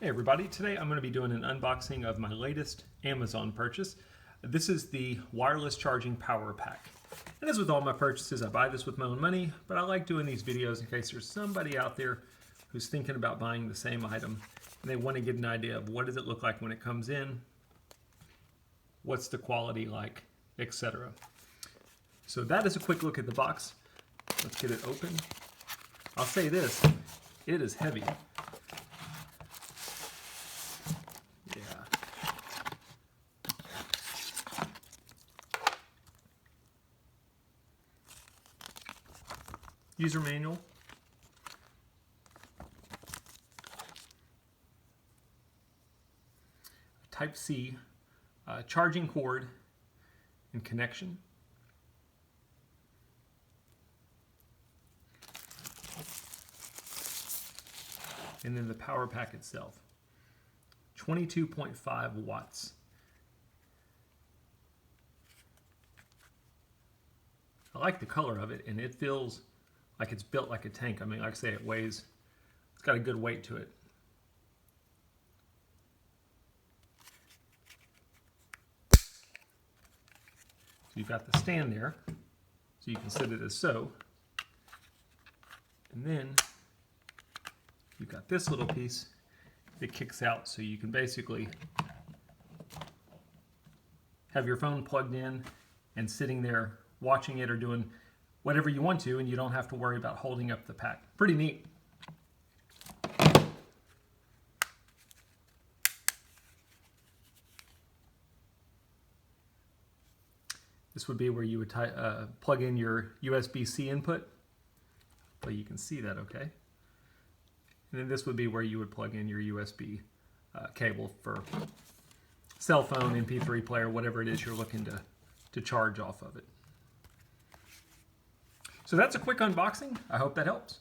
Hey everybody, today I'm going to be doing an unboxing of my latest Amazon purchase. This is the wireless charging power pack. And as with all my purchases, I buy this with my own money, but I like doing these videos in case there's somebody out there who's thinking about buying the same item and they want to get an idea of what does it look like when it comes in, what's the quality like, etc. So that is a quick look at the box. Let's get it open. I'll say this, it is heavy. User manual. Type-C, charging cord and connection. And then the power pack itself. 22.5 watts. I like the color of it, and it feels like it's built like a tank. I mean, like I say, it's got a good weight to it. So you've got the stand there, so you can set it as so. And then you've got this little piece that kicks out, so you can basically have your phone plugged in and sitting there watching it or doing whatever you want to, and you don't have to worry about holding up the pack. Pretty neat. This would be where you would plug in your USB-C input. Well, you can see that okay. And then this would be where you would plug in your USB cable for cell phone, MP3 player, whatever it is you're looking to charge off of it. So that's a quick unboxing. I hope that helps.